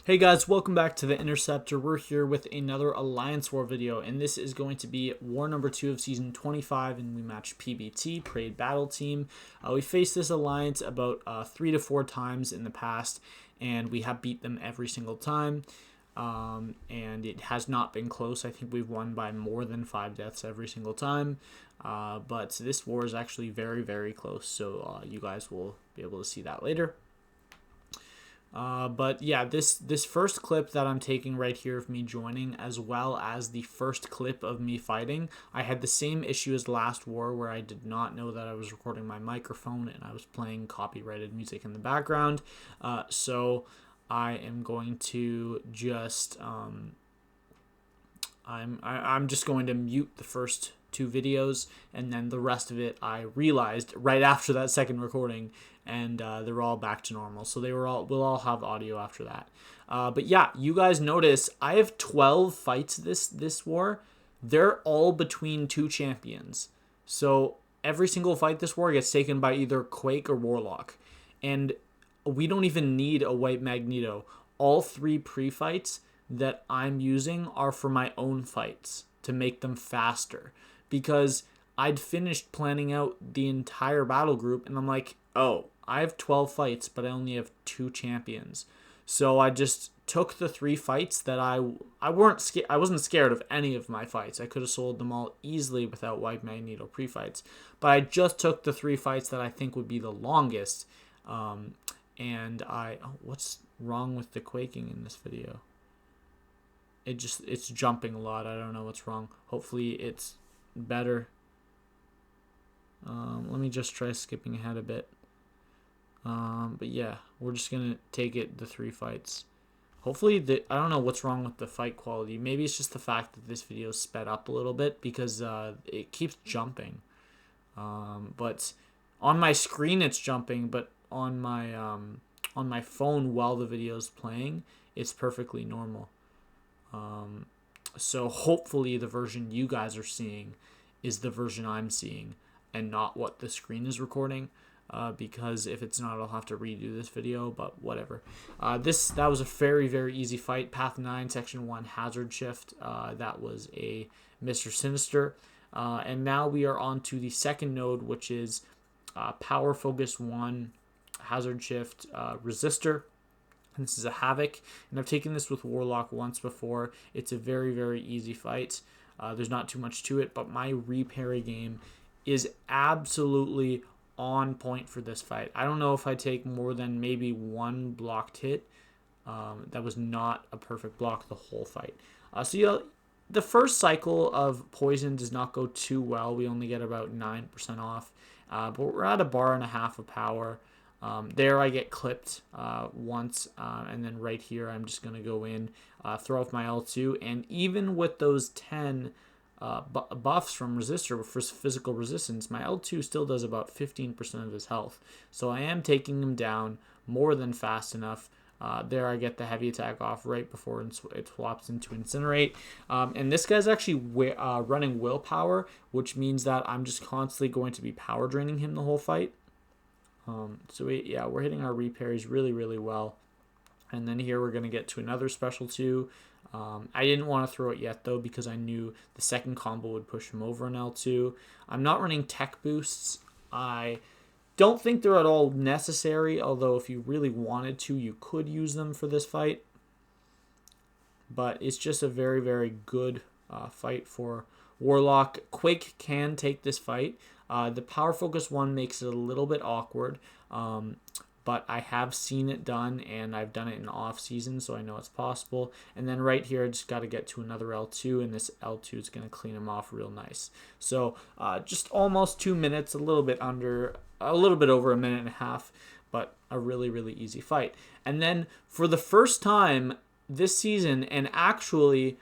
Hey guys, welcome back to the Interceptor. We're here with another Alliance War video, and this is going to be War number 2 of Season 25, and we match PBT, Parade Battle Team. We faced this Alliance about 3 to 4 times in the past, and we have beat them every single time, and it has not been close. I think we've won by more than 5 deaths every single time, but this war is actually very, very close, so you guys will be able to see that later. But yeah, this first clip that I'm taking right here of me joining, as well as the first clip of me fighting, I had the same issue as last war where I did not know that I was recording my microphone and I was playing copyrighted music in the background. So I am going to just I'm just going to mute the first 2 videos, and then the rest of it I realized right after that second recording, and they're all back to normal. So we'll all have audio after that. But yeah, you guys notice I have 12 fights this war. They're all between 2 champions. So every single fight this war gets taken by either Quake or Warlock, and we don't even need a white Magneto. All 3 pre-fights that I'm using are for my own fights to make them faster, because I'd finished planning out the entire battle group and I'm like, oh, I have 12 fights but I only have 2 champions. So I just took the 3 fights that I wasn't scared of any of my fights. I could have sold them all easily without white Magneto pre-fights, but I just took the 3 fights that I think would be the longest. What's wrong with the quaking in this video? It's jumping a lot. I don't know what's wrong. Hopefully it's better. Let me just try skipping ahead a bit. But yeah, we're just gonna take the 3 fights. Hopefully I don't know what's wrong with the fight quality. Maybe it's just the fact that this video is sped up a little bit because it keeps jumping. But on my screen it's jumping, but on my phone while the video is playing, it's perfectly normal. So hopefully the version you guys are seeing is the version I'm seeing and not what the screen is recording, because if it's not, I'll have to redo this video, but whatever. That was a very, very easy fight. Path 9, Section 1, Hazard Shift. That was a Mr. Sinister. And now we are on to the second node, which is Power Focus 1, Hazard Shift, Resistor. And this is a Havok, and I've taken this with Warlock once before. It's a very, very easy fight. There's not too much to it, but my reparry game is absolutely on point for this fight. I don't know if I take more than maybe 1 blocked hit. That was not a perfect block the whole fight. So yeah, the first cycle of poison does not go too well. We only get about 9% off, but we're at a bar and a half of power. There I get clipped once, and then right here I'm just going to go in, throw off my L2, and even with those 10 buffs from Resistor for physical resistance, my L2 still does about 15% of his health. So I am taking him down more than fast enough. There I get the heavy attack off right before it swaps into Incinerate. And this guy's actually running willpower, which means that I'm just constantly going to be power draining him the whole fight. We're hitting our reparries really, really well. And then here we're going to get to another special 2. I didn't want to throw it yet, though, because I knew the second combo would push him over an L2. I'm not running tech boosts. I don't think they're at all necessary, although if you really wanted to, you could use them for this fight. But it's just a very, very good fight for Warlock. Quake can take this fight. The Power Focus 1 makes it a little bit awkward, but I have seen it done, and I've done it in off-season, so I know it's possible. And then right here, I just got to get to another L2, and this L2 is going to clean him off real nice. So just almost 2 minutes, a little bit over a minute and a half, but a really, really easy fight. And then for the first time this season, and actually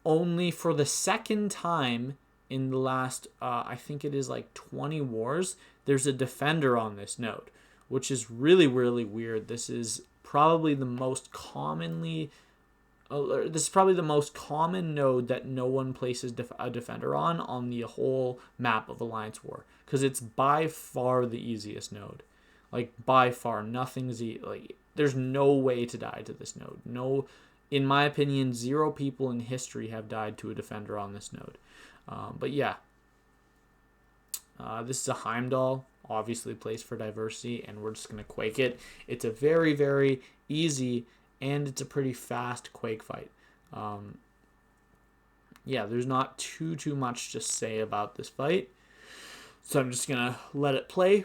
only for the second time in the last, I think it is like 20 wars, there's a defender on this node, which is really, really weird. This is probably the most common node that no one places a defender on the whole map of Alliance War, because it's by far the easiest node. Like, by far, nothing's like, there's no way to die to this node. No, in my opinion, 0 people in history have died to a defender on this node. But yeah, this is a Heimdall, obviously placed for diversity, and we're just going to Quake it. It's a very, very easy, and it's a pretty fast Quake fight. Yeah, there's not too much to say about this fight, so I'm just going to let it play.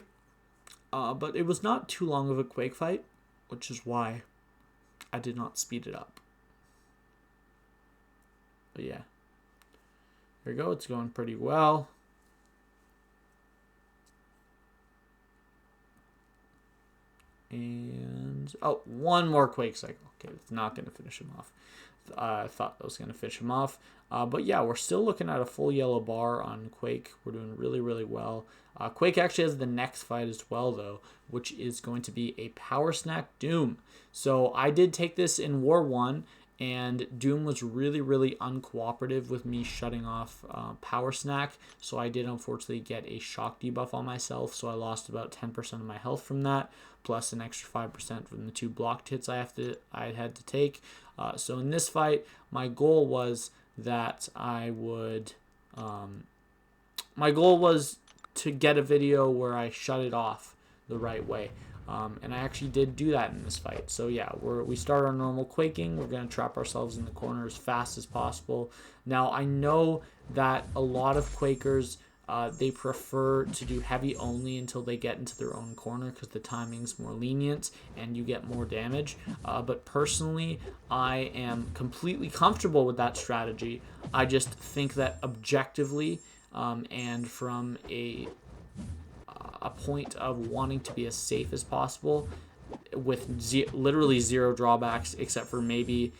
But it was not too long of a Quake fight, which is why I did not speed it up. But yeah, there we go. It's going pretty well. And, oh, one more Quake cycle. Okay, it's not going to finish him off. I thought that was going to finish him off. But yeah, we're still looking at a full yellow bar on Quake. We're doing really, really well. Quake actually has the next fight as well, though, which is going to be a Power Snack Doom. So I did take this in War 1, and Doom was really, really uncooperative with me shutting off Power Snack. So I did unfortunately get a shock debuff on myself, so I lost about 10% of my health from that, plus an extra 5% from the 2 blocked hits I had to take. So in this fight, my goal was that I would, my goal was to get a video where I shut it off the right way. And I actually did do that in this fight. So yeah, we start our normal quaking. We're going to trap ourselves in the corner as fast as possible. Now, I know that a lot of Quakers, they prefer to do heavy only until they get into their own corner because the timing's more lenient and you get more damage. But personally, I am completely comfortable with that strategy. I just think that objectively and from a point of wanting to be as safe as possible with literally 0 drawbacks except for maybe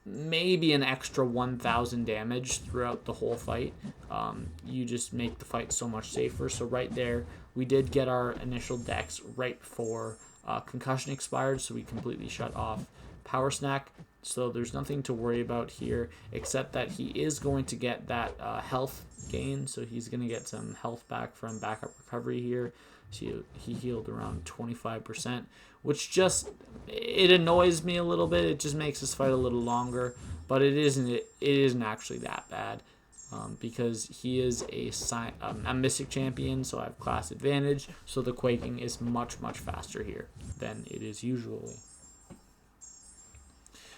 an extra 1,000 damage throughout the whole fight. You just make the fight so much safer. So right there, we did get our initial dex right before concussion expired, so we completely shut off Power Snack. So there's nothing to worry about here, except that he is going to get that health gain. So he's going to get some health back from backup recovery here. So he healed around 25%, which just, it annoys me a little bit. It just makes this fight a little longer, but it isn't actually that bad. Because he is a Mystic champion, so I have class advantage. So the quaking is much faster here than it is usually.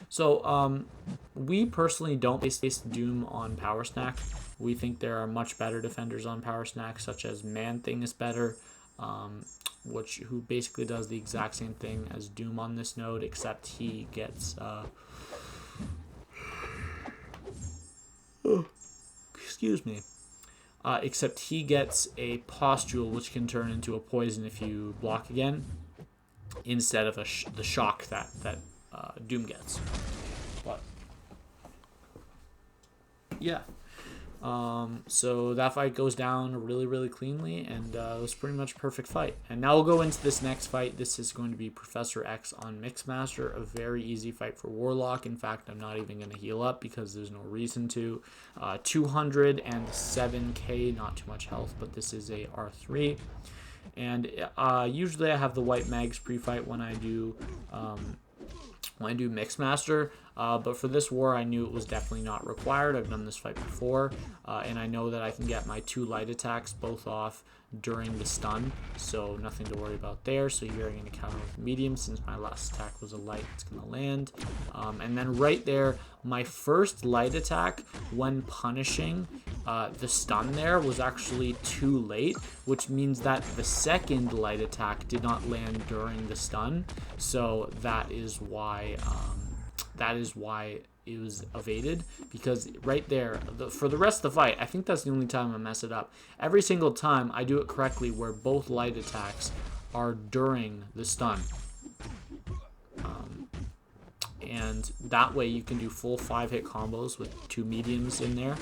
So we personally don't base Doom on Power Snack. We think there are much better defenders on Power Snack, such as Man Thing is better, who basically does the exact same thing as Doom on this node, except he gets excuse me. Except he gets a Pustule, which can turn into a poison if you block again, instead of the shock that Doom gets. But yeah, so that fight goes down really cleanly, and it was pretty much a perfect fight. And now we'll go into this next fight. This is going to be Prof X on Mixmaster, a very easy fight for Warlock. In fact, I'm not even going to heal up because there's no reason to. 207k, not too much health, but this is a R3. And usually I have the white mags pre-fight when I do Mixmaster, but for this war I knew it was definitely not required. I've done this fight before, and I know that I can get my 2 light attacks both off during the stun, so nothing to worry about there. So here I'm going to counter with medium. Since my last attack was a light, it's going to land. And then right there, my first light attack when punishing the stun there was actually too late, which means that the second light attack did not land during the stun. So that is why it was evaded, because right there, for the rest of the fight, I think that's the only time I mess it up. Every single time I do it correctly where both light attacks are during the stun. And that way you can do full 5-hit combos with 2 mediums in there,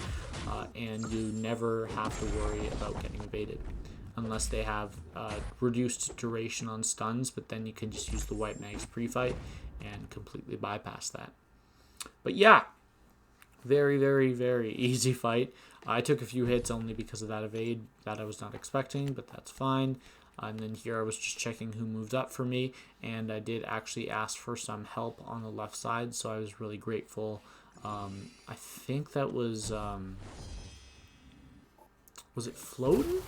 and you never have to worry about getting evaded. Unless they have reduced duration on stuns, but then you can just use the white mags pre-fight and completely bypass that. But yeah, very easy fight. I took a few hits only because of that evade that I was not expecting, but that's fine. And then here I was just checking who moved up for me, and I did actually ask for some help on the left side, so I was really grateful. I think that was it Floatin'?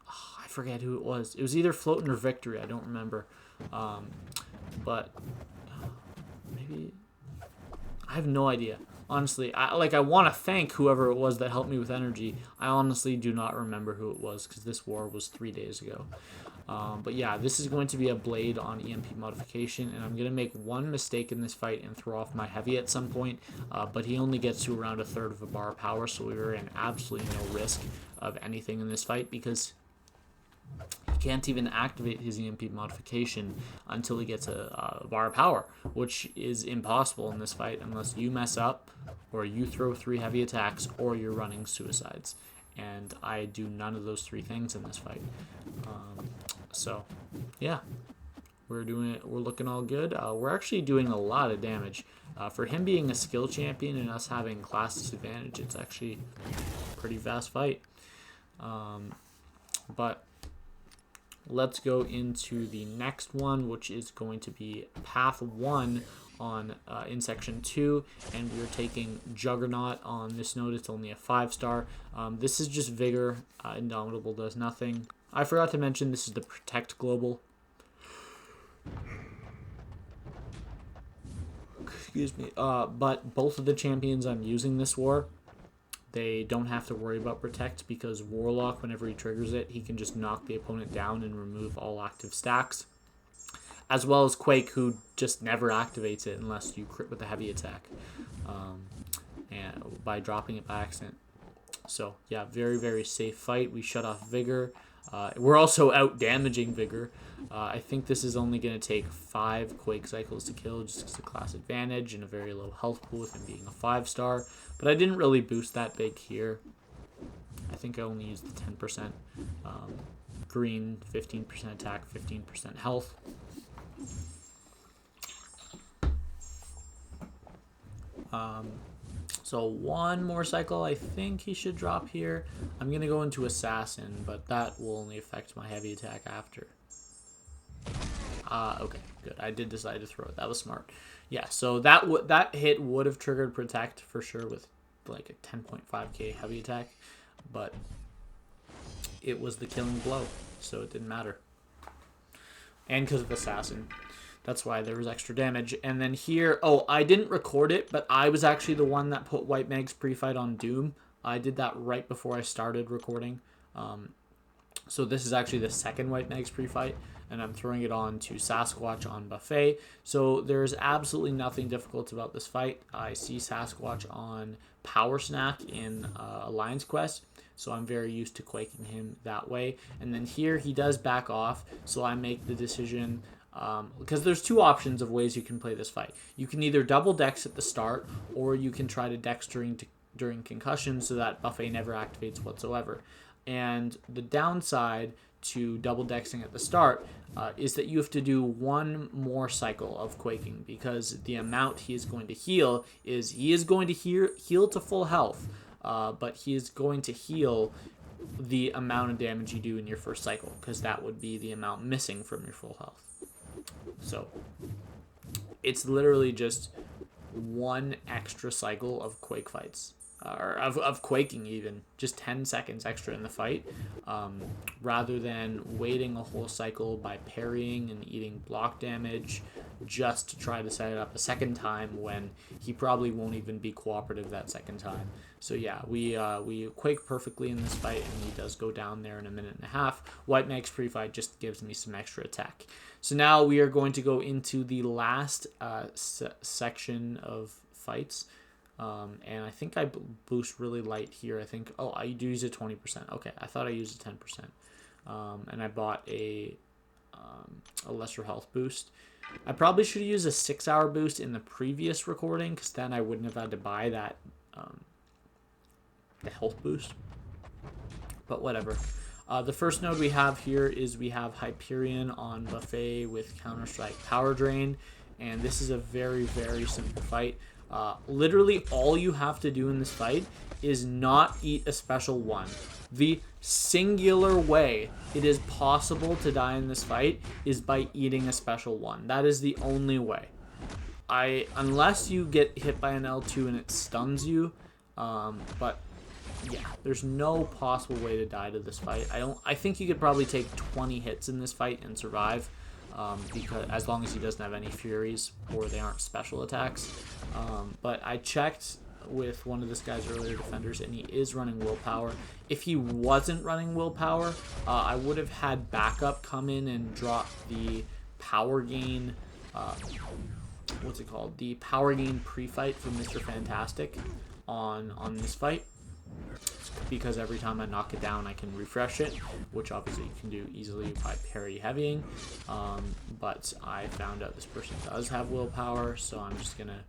Oh, I forget who it was. It was either Floatin' or Victory. I don't remember. But maybe I have no idea. Honestly, I want to thank whoever it was that helped me with energy. I honestly do not remember who it was because this war was 3 days ago. But yeah, this is going to be a blade on EMP modification, and I'm going to make one mistake in this fight and throw off my heavy at some point, but he only gets to around 1/3 of a bar of power, so we were in absolutely no risk of anything in this fight because he can't even activate his EMP modification until he gets a bar of power, which is impossible in this fight unless you mess up or you throw 3 heavy attacks or you're running suicides. And I do none of those 3 things in this fight. So, yeah, we're looking all good. We're actually doing a lot of damage. For him being a skill champion and us having class disadvantage, it's actually a pretty fast fight. But let's go into the next one, which is going to be Path 1 on in Section 2, and we're taking Juggernaut on this node. It's only a 5-star. This is just Vigor. Indomitable does nothing. I forgot to mention this is the Protect Global. Excuse me. But both of the champions I'm using this war, they don't have to worry about Protect because Warlock, whenever he triggers it, he can just knock the opponent down and remove all active stacks. As well as Quake, who just never activates it unless you crit with a heavy attack and by dropping it by accident. So, yeah, very, very safe fight. We shut off Vigor. We're also out-damaging Vigor. I think this is only going to take 5 Quake cycles to kill, just because of class advantage and a very low health pool with him being a 5-star. But I didn't really boost that big here. I think I only used the 10%. Green, 15% attack, 15% health. So one more cycle I think he should drop here. I'm going to go into Assassin, but that will only affect my heavy attack after. Okay, good. I did decide to throw it. That was smart. Yeah, so that hit would have triggered Protect for sure with like a 10.5k heavy attack, but it was the killing blow, so it didn't matter. And because of Assassin. That's why there was extra damage. And then here, oh, I didn't record it, but I was actually the one that put White Mag's pre-fight on Doom. I did that right before I started recording. So this is actually the second White Mag's pre-fight, and I'm throwing it on to Sasquatch on Buffet. So there's absolutely nothing difficult about this fight. I see Sasquatch on Power Snack in Alliance Quest, so I'm very used to quaking him that way. And then here he does back off, so I make the decision... because there's 2 options of ways you can play this fight. You can either double dex at the start, or you can try to dex during concussion so that Buffet never activates whatsoever. And the downside to double dexing at the start is that you have to do 1 more cycle of quaking, because the amount he is going to heal is he is going to heal to full health, but he is going to heal the amount of damage you do in your first cycle, because that would be the amount missing from your full health. So it's literally just 1 extra cycle of Quake fights, or of quaking even, just 10 seconds extra in the fight, rather than waiting a whole cycle by parrying and eating block damage just to try to set it up a second time when he probably won't even be cooperative that second time. So yeah, we quake perfectly in this fight, and he does go down there in a minute and a half. White Mag's pre-fight just gives me some extra attack. So now we are going to go into the last section of fights. And I think I boost really light here. I think, oh, I do use a 20%. Okay, I thought I used a 10%. And I bought a lesser health boost. I probably should have used a 6-hour boost in the previous recording, because then I wouldn't have had to buy that the health boost. But whatever. The first node we have here is we have Hyperion on Buffet with Counter-Strike Power Drain. And this is a very, very simple fight. Literally all you have to do in this fight is not eat a special 1. The singular way it is possible to die in this fight is by eating a special one. That is the only way. Unless you get hit by an L2 and it stuns you, but yeah, there's no possible way to die to this fight. I think you could probably take 20 hits in this fight and survive, because as long as he doesn't have any furies or they aren't special attacks. But I checked with one of this guy's earlier defenders, and he is running willpower. If he wasn't running willpower, I would have had backup come in and drop the power gain. What's it called? The power gain pre-fight from Mr. Fantastic on this fight, because every time I knock it down I can refresh it, which obviously you can do easily by parry heavying, but I found out this person does have willpower, so I'm just gonna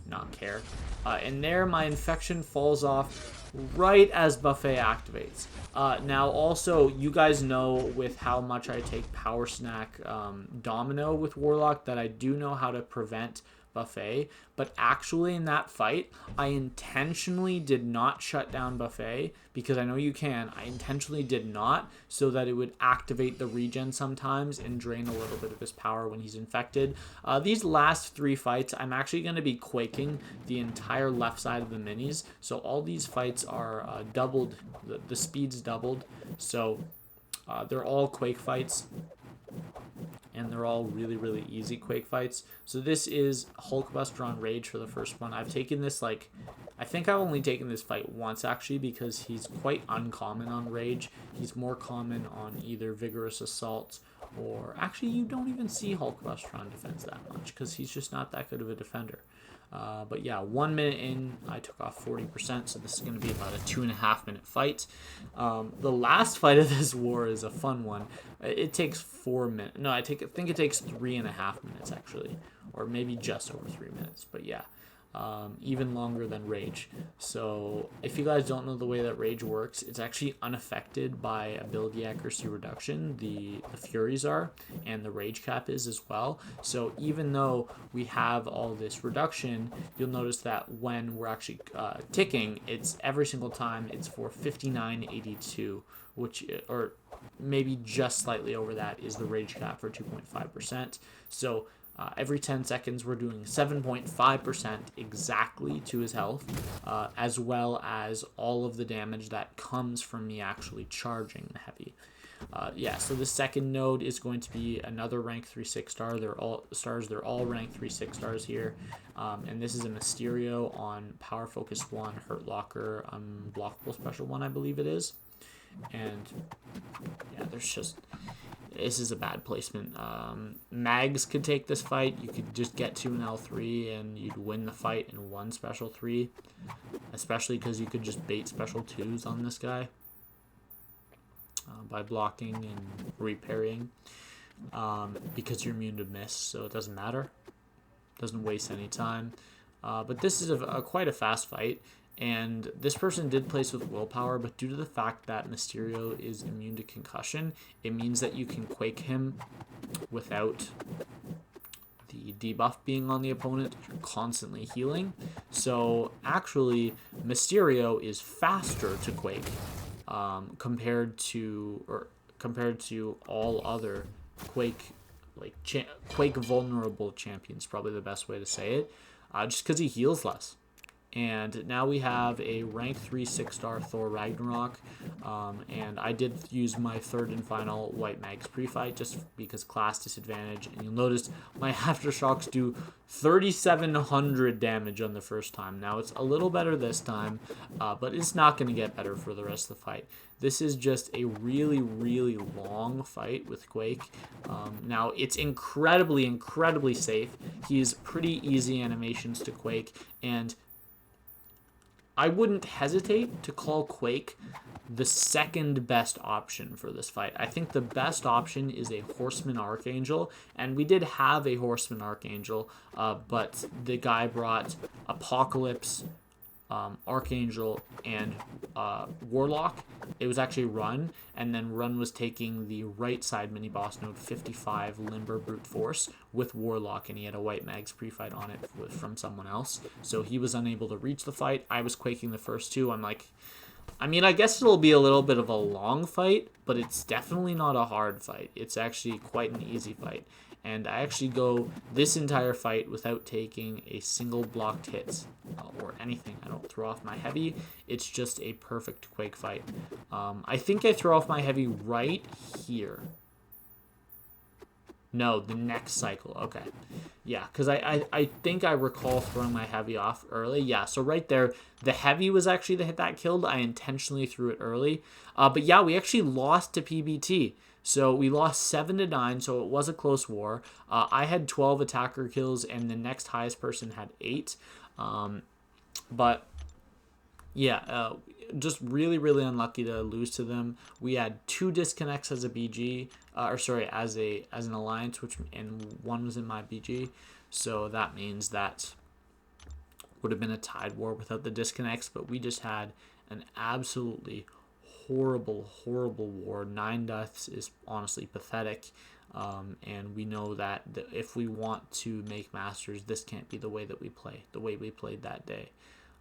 not care. And there my infection falls off right as buffet activates. Now also, you guys know with how much I take power snack domino with Warlock that I do know how to prevent buffet, but actually in that fight I intentionally did not shut down buffet, because I know you can. I intentionally did not, so that it would activate the regen sometimes and drain a little bit of his power when he's infected. These last 3 fights I'm actually going to be quaking the entire left side of the minis, so all these fights are doubled, the speed's doubled, so they're all Quake fights, and they're all really, really easy Quake fights. So this is Hulkbuster on Rage for the first one. I've taken this, like, I think I've only taken this fight once, actually, because he's quite uncommon on Rage. He's more common on either Vigorous Assault, or actually you don't even see Hulkbuster on defense that much, because he's just not that good of a defender. But yeah, 1 minute in, I took off 40%, so this is going to be about a 2.5 minute fight. The last fight of this war is a fun one. It takes 4 minutes. No, I think it takes 3.5 minutes, actually, or maybe just over 3 minutes. But yeah, even longer than Rage. So if you guys don't know the way that Rage works, it's actually unaffected by ability accuracy reduction. The Furies are, and the Rage cap is as well. So even though we have all this reduction, you'll notice that when we're actually ticking, it's every single time it's for 59.82, which, or maybe just slightly over that, is the Rage cap for 2.5%. So every 10 seconds, we're doing 7.5% exactly to his health, as well as all of the damage that comes from me actually charging the heavy. Yeah, so the second node is going to be another rank 3 6-star. They're all rank 3 6-stars here. And this is a Mysterio on Power Focus 1, Hurt Locker, Unblockable Special 1, I believe it is. And yeah, this is a bad placement. Mags could take this fight. You could just get to an L3 and you'd win the fight in 1 special 3. Especially because you could just bait special 2s on this guy by blocking and reparrying. Because you're immune to miss, so it doesn't matter. Doesn't waste any time. But this is quite a fast fight. And this person did place with willpower, but due to the fact that Mysterio is immune to concussion, it means that you can Quake him without the debuff being on the opponent. You're constantly healing. So actually, Mysterio is faster to Quake compared to all other Quake Quake vulnerable champions. Probably the best way to say it, just because he heals less. And now we have a rank 3 6-star Thor Ragnarok, and I did use my third and final White Mags pre-fight just because class disadvantage, and you'll notice my Aftershocks do 3,700 damage on the first time. Now it's a little better this time, but it's not going to get better for the rest of the fight. This is just a really, really long fight with Quake. Now it's incredibly safe. He's pretty easy animations to Quake, and I wouldn't hesitate to call Quake the second best option for this fight. I think the best option is a Horseman Archangel, and we did have a Horseman Archangel, but the guy brought Apocalypse, Archangel, and Warlock. It was actually Run, and then Run was taking the right side mini boss node 55 Limber Brute Force with Warlock, and he had a White Mags pre-fight on it from someone else, so he was unable to reach the fight. I was quaking the first 2. I'm like, I mean, I guess it'll be a little bit of a long fight, but it's definitely not a hard fight. It's actually quite an easy fight. And I actually go this entire fight without taking a single blocked hit or anything. I don't throw off my heavy. It's just a perfect Quake fight. I think I throw off my heavy right here. No, the next cycle. Okay. Yeah, because I think I recall throwing my heavy off early. Yeah, so right there, the heavy was actually the hit that killed. I intentionally threw it early. But yeah, we actually lost to PBT. So we lost 7-9, so it was a close war. I had 12 attacker kills, and the next highest person had 8. But yeah, just really, really unlucky to lose to them. We had 2 disconnects as a BG, as an alliance, and 1 was in my BG. So that means that would have been a tied war without the disconnects. But we just had an absolutely horrible war. 9 deaths is honestly pathetic. And we know that if we want to make Masters, this can't be the way that we play, the way we played that day.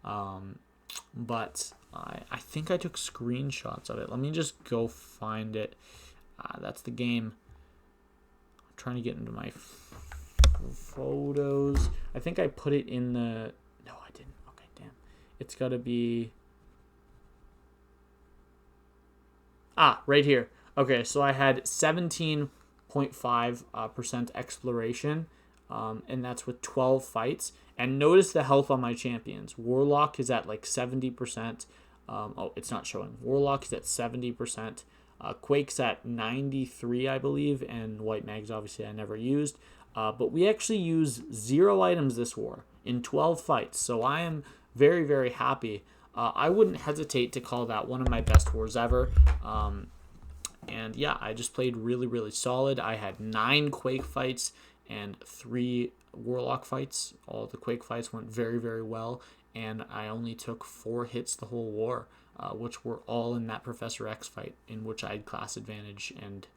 But I think I took screenshots of it. Let me just go find it. That's the game. I'm trying to get into my photos. I think I put it in the... No, I didn't. Okay, damn. It's got to be... right here. Okay, so I had 17.5% exploration, and that's with 12 fights. And notice the health on my champions. Warlock is at like 70%. It's not showing. Warlock is at 70%. Quake's at 93, I believe, and White Mags, obviously, I never used. But we actually used 0 items this war in 12 fights, so I am very, very happy. I wouldn't hesitate to call that one of my best wars ever. And yeah, I just played really, really solid. I had 9 Quake fights and 3 Warlock fights. All the Quake fights went very, very well, and I only took 4 hits the whole war, which were all in that Professor X fight, in which I had class advantage and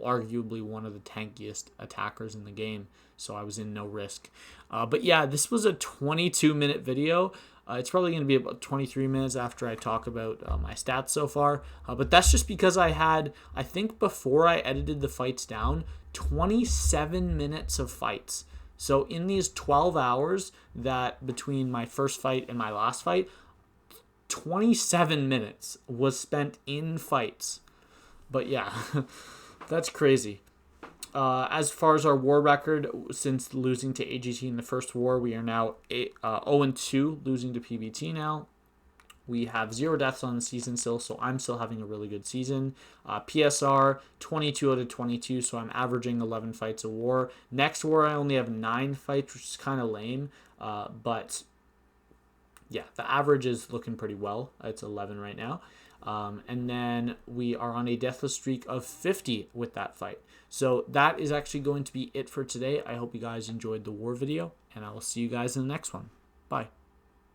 arguably one of the tankiest attackers in the game, so I was in no risk. But yeah, this was a 22-minute video. It's probably going to be about 23 minutes after I talk about my stats so far. But that's just because I had, I think before I edited the fights down, 27 minutes of fights. So in these 12 hours that between my first fight and my last fight, 27 minutes was spent in fights. But yeah, that's crazy. As far as our war record, since losing to AGT in the first war, we are now 0-2, losing to PBT now. We have 0 deaths on the season still, so I'm still having a really good season. PSR, 22 out of 22, so I'm averaging 11 fights a war. Next war, I only have 9 fights, which is kind of lame. But yeah, the average is looking pretty well. It's 11 right now. And then we are on a deathless streak of 50 with that fight. So that is actually going to be it for today. I hope you guys enjoyed the war video, and I will see you guys in the next one. Bye.